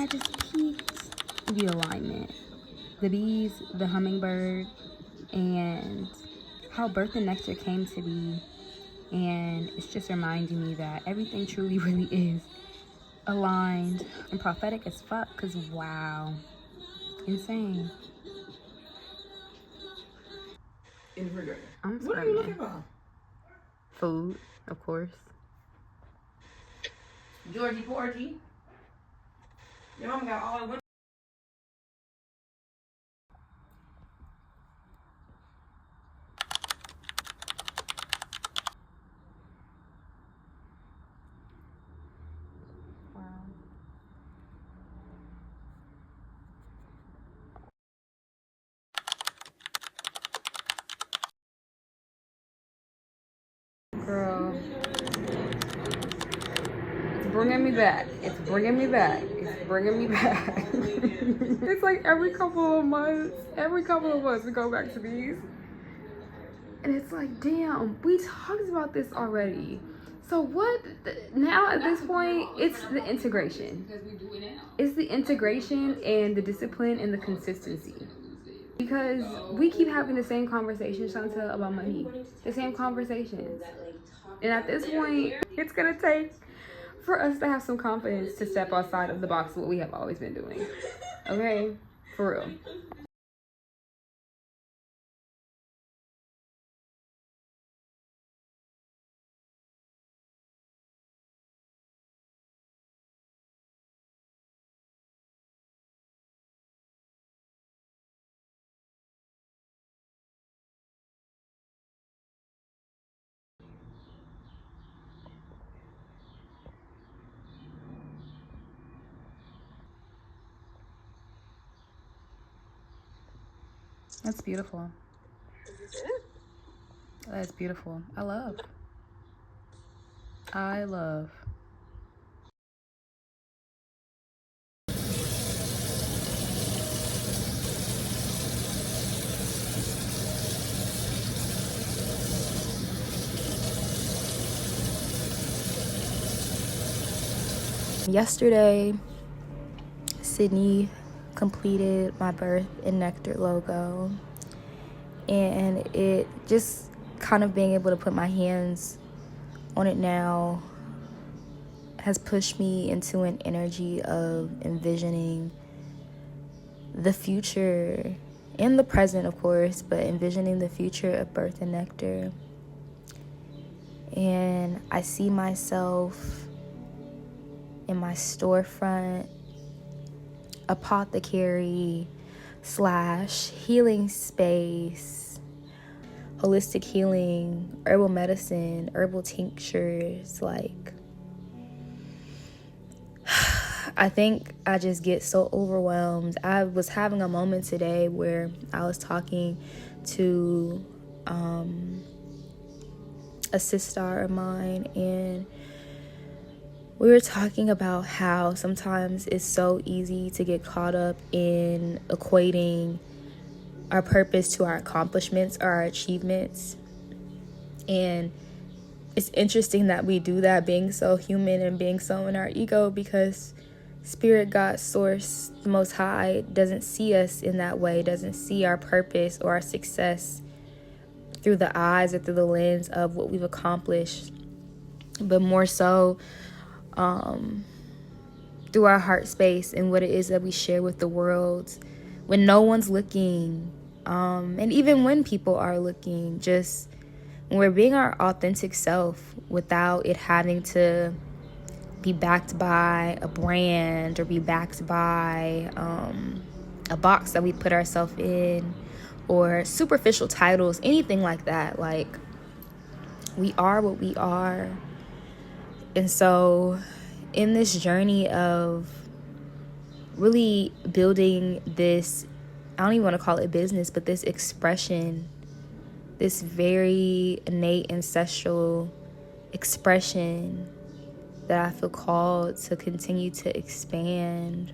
I just peeped the alignment. The bees, the hummingbird, and how birth and nectar came to be. And it's just reminding me that everything truly really is aligned and prophetic as fuck, because wow, insane. In the refrigerator. I'm what are you looking for? Food, of course. Georgie Porgy. Your mama got all the Girl, it's bringing me back. It's bringing me back. It's bringing me back. It's like every couple of months we go back to these. And it's like, damn, we talked about this already. So what, now at this point, it's the integration. It's the integration and the discipline and the consistency. Because we keep having the same conversations, Chantel, about money. The same conversations. And at this point, it's gonna take for us to have some confidence to step outside of the box of what we have always been doing. Okay? For real. That's beautiful. That's beautiful. I love. Yesterday, Sydney completed my birth and nectar logo, and it just kind of being able to put my hands on it now has pushed me into an energy of envisioning the future and the present, of course, but envisioning the future of birth and nectar. And I see myself in my storefront, apothecary / healing space, holistic healing, herbal medicine, herbal tinctures. Like, I think I just get so overwhelmed. I was having a moment today where I was talking to a sister of mine, and we were talking about how sometimes it's so easy to get caught up in equating our purpose to our accomplishments or our achievements. And it's interesting that we do that, being so human and being so in our ego, because Spirit, God, Source, the Most High doesn't see us in that way, doesn't see our purpose or our success through the eyes or through the lens of what we've accomplished, but more so through our heart space and what it is that we share with the world when no one's looking, and even when people are looking, just when we're being our authentic self without it having to be backed by a brand or be backed by a box that we put ourselves in, or superficial titles, anything like that. Like, we are what we are. And so in this journey of really building this, I don't even want to call it business, but this expression, this very innate ancestral expression that I feel called to continue to expand,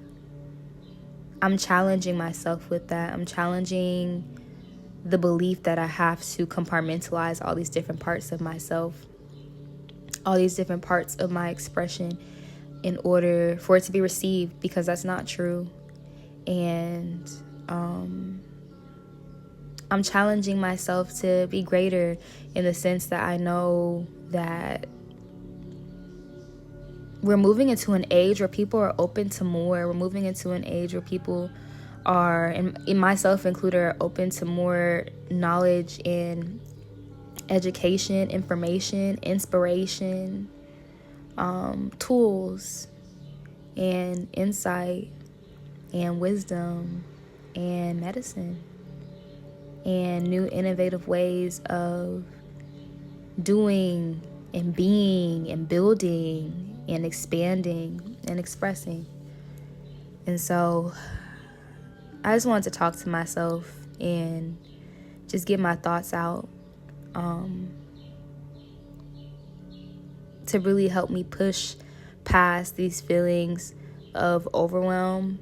I'm challenging myself with that. I'm challenging the belief that I have to compartmentalize all these different parts of myself, all these different parts of my expression, in order for it to be received, because that's not true. And I'm challenging myself to be greater, in the sense that I know that we're moving into an age where people are open to more. We're moving into an age where people are, and myself included, are open to more knowledge and education, information, inspiration, tools, and insight, and wisdom, and medicine, and new innovative ways of doing and being and building and expanding and expressing. And so I just wanted to talk to myself and just get my thoughts out, to really help me push past these feelings of overwhelm,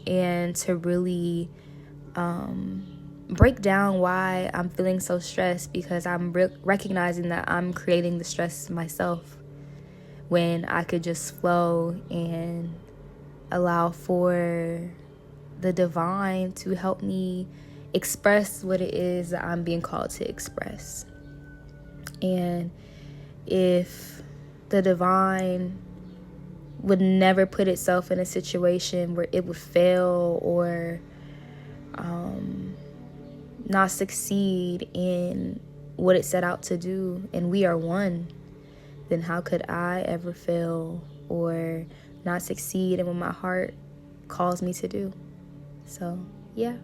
and to really break down why I'm feeling so stressed, because I'm recognizing that I'm creating the stress myself, when I could just flow and allow for the divine to help me express what it is that I'm being called to express. And if the divine would never put itself in a situation where it would fail or not succeed in what it set out to do, and we are one, then how could I ever fail or not succeed in what my heart calls me to do? So, yeah.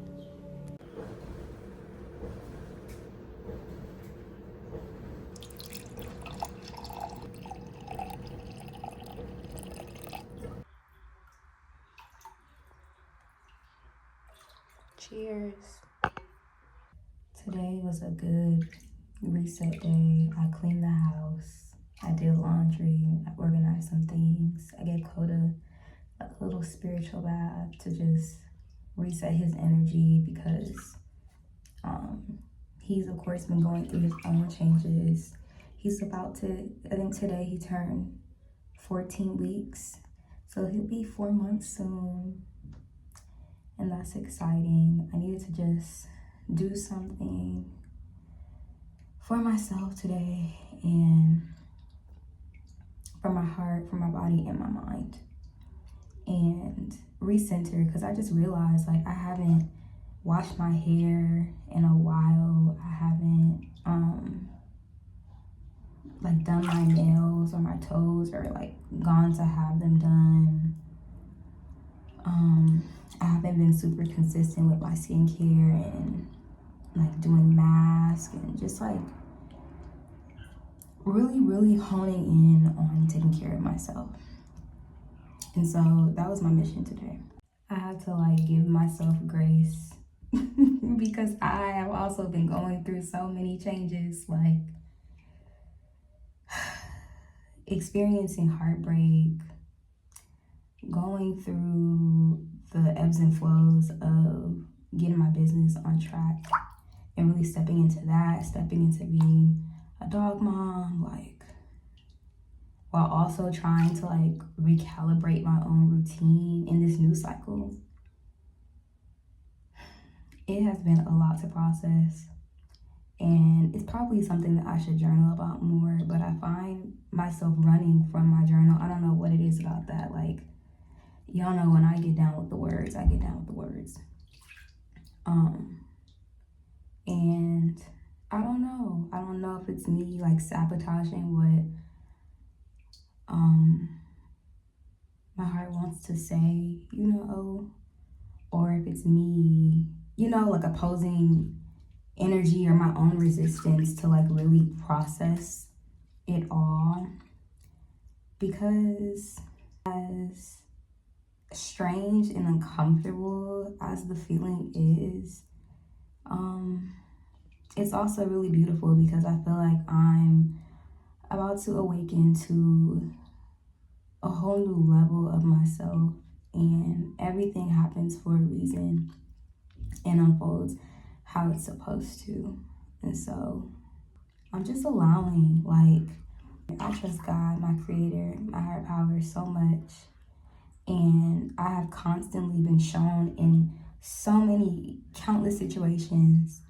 Cheers. Today was a good reset day. I cleaned the house. I did laundry. I organized some things. I gave Coda a little spiritual bath to just reset his energy, because he's of course been going through his own changes. He's about to, I think today he turned 14 weeks. So he'll be 4 months soon. And that's exciting. I needed to just do something for myself today, and for my heart, for my body, and my mind, and recenter, because I just realized, like, I haven't washed my hair in a while. I haven't like done my nails or my toes, or like gone to have them done. I haven't been super consistent with my skincare and like doing masks, and just like really honing in on taking care of myself. And so that was my mission today. I had to like give myself grace because I have also been going through so many changes, like experiencing heartbreak, going through the ebbs and flows of getting my business on track, and really stepping into that, stepping into being a dog mom, like, while also trying to like recalibrate my own routine in this new cycle. It has been a lot to process, and it's probably something that I should journal about more, but I find myself running from my journal. I don't know what it is about that. Like, y'all know when I get down with the words, I get down with the words. And I don't know if it's me like sabotaging what my heart wants to say, or if it's me, like opposing energy or my own resistance to like really process it all. Because as strange and uncomfortable as the feeling is, it's also really beautiful, because I feel like I'm about to awaken to a whole new level of myself, and everything happens for a reason and unfolds how it's supposed to. And so I'm just allowing like I trust God, my creator, my higher power so much. And I have constantly been shown in so many countless situations,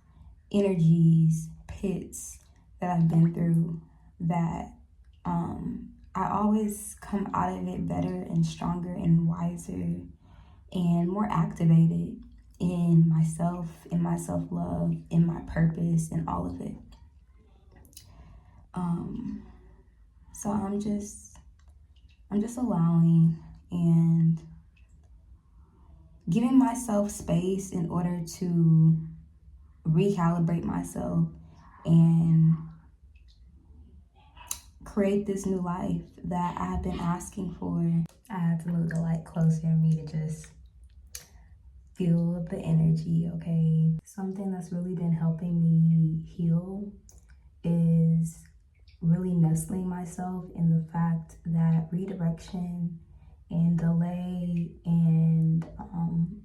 energies, pits that I've been through that I always come out of it better and stronger and wiser and more activated in myself, in my self-love, in my purpose, and all of it. So I'm just allowing and giving myself space in order to recalibrate myself and create this new life that I've been asking for. I had to move the light closer to me to just feel the energy, okay? Something that's really been helping me heal is really nestling myself in the fact that redirection and delay and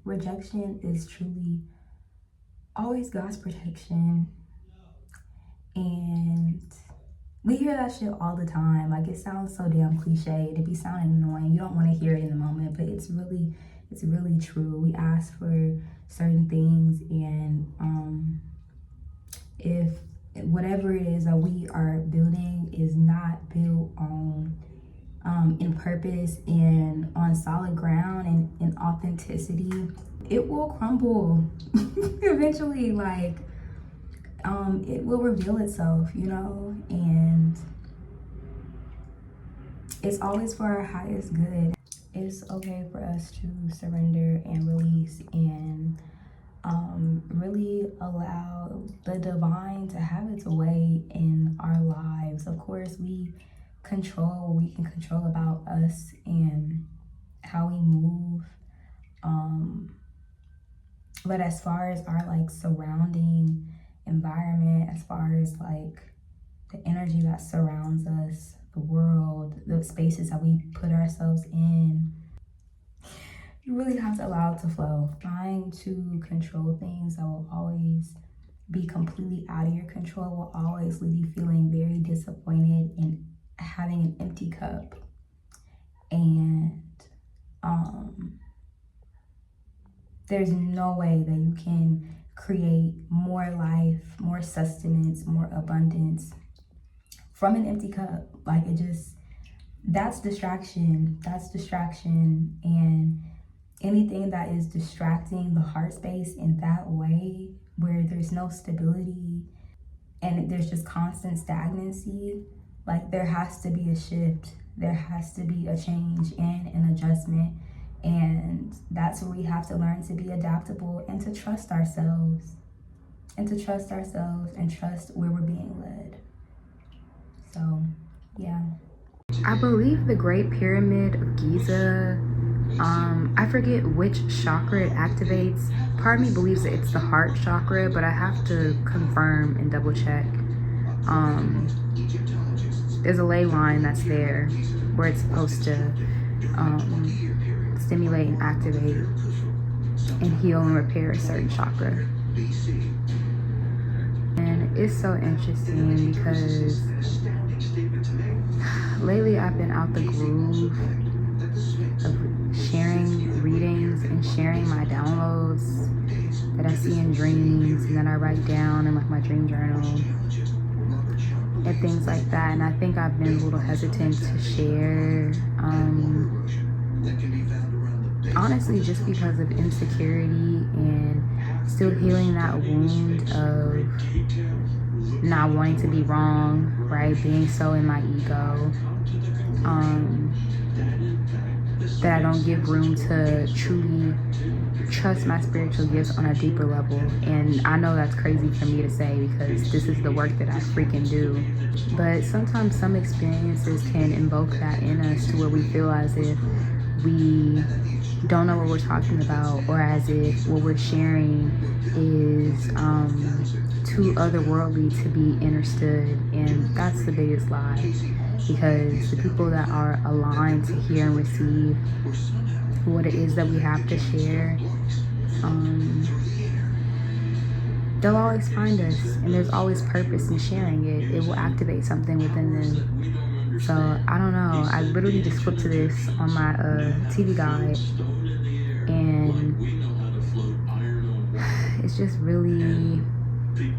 rejection is truly always God's protection. And we hear that shit all the time. Like, it sounds so damn cliche. It be sounding annoying. You don't want to hear it in the moment, but it's really true. We ask for certain things, and if whatever it is that we are building is not built on in purpose and on solid ground and in authenticity, it will crumble eventually. Like, it will reveal itself, you know, and it's always for our highest good. It's okay for us to surrender and release and really allow the divine to have its way in our lives. Of course, we control what we can control about us and how we move. But as far as our like surrounding environment, as far as like the energy that surrounds us, the world, the spaces that we put ourselves in, you really have to allow it to flow. Trying to control things that will always be completely out of your control will always leave you feeling very disappointed and having an empty cup. And there's no way that you can create more life, more sustenance, more abundance from an empty cup. Like, it just, that's distraction. And anything that is distracting the heart space in that way, where there's no stability and there's just constant stagnancy, like, there has to be a shift. There has to be a change and an adjustment. And that's where we have to learn to be adaptable and to trust ourselves. And trust where we're being led. So, yeah. I believe the Great Pyramid of Giza, I forget which chakra it activates. Part of me believes that it's the heart chakra, but I have to confirm and double check. There's a ley line that's there where it's supposed to stimulate and activate and heal and repair a certain chakra. And it's so interesting because lately I've been out the groove of sharing readings and sharing my downloads that I see in dreams and that I write down in like my dream journal and things like that. And I think I've been a little hesitant to share, honestly, just because of insecurity and still healing that wound of not wanting to be wrong, right? Being so in my ego, that I don't give room to truly trust my spiritual gifts on a deeper level. And I know that's crazy for me to say because this is the work that I freaking do. But sometimes some experiences can invoke that in us to where we feel as if we don't know what we're talking about, or as if what we're sharing is too otherworldly to be understood. And that's the biggest lie, because the people that are aligned to hear and receive what it is that we have to share, they'll always find us, and there's always purpose in sharing it. It will activate something within them. So I don't know. I literally just flipped to this on my TV guide, and it's just really,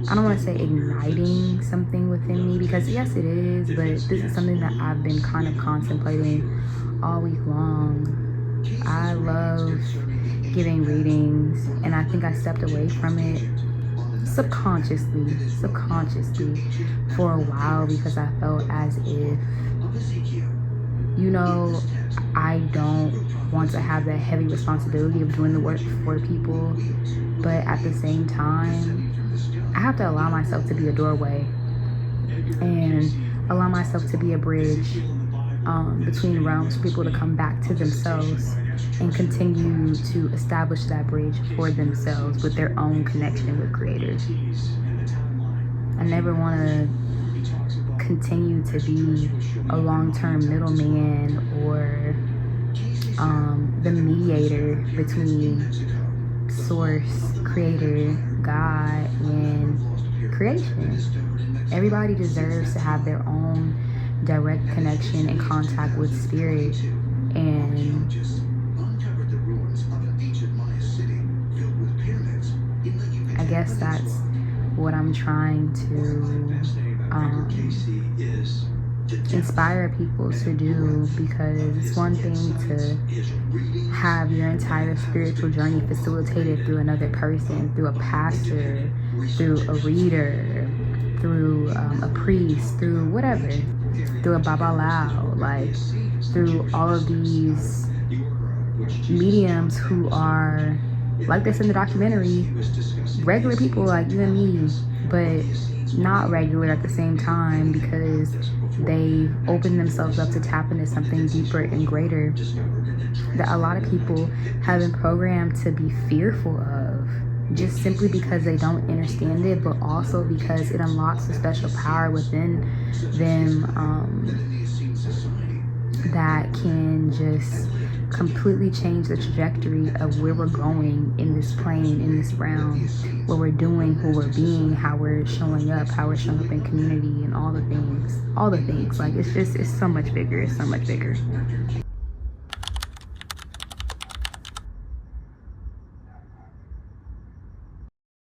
I don't want to say igniting something within me, because yes it is, but this is something that I've been kind of contemplating all week long. I love giving readings, and I think I stepped away from it subconsciously for a while, because I felt as if, you know, I don't want to have that heavy responsibility of doing the work for people, but at the same time I have to allow myself to be a doorway and allow myself to be a bridge between realms for people to come back to themselves and continue to establish that bridge for themselves with their own connection with Creator. I never want to continue to be a long-term middleman or the mediator between Source, Creator, God, and creation. Everybody deserves to have their own direct connection and contact with Spirit, and I guess that's what I'm trying to inspire people to do, because it's one thing to have your entire spiritual journey facilitated through another person, through a pastor, through a reader, through a priest, through whatever, through a babalao, like through all of these mediums who are, like this in the documentary, regular people like you and me, but not regular at the same time, because they open themselves up to tap into something deeper and greater that a lot of people have been programmed to be fearful of, just simply because they don't understand it, but also because it unlocks a special power within them that can just completely change the trajectory of where we're going in this plane, in this realm, what we're doing, who we're being, how we're showing up in community, and all the things. Like, it's so much bigger.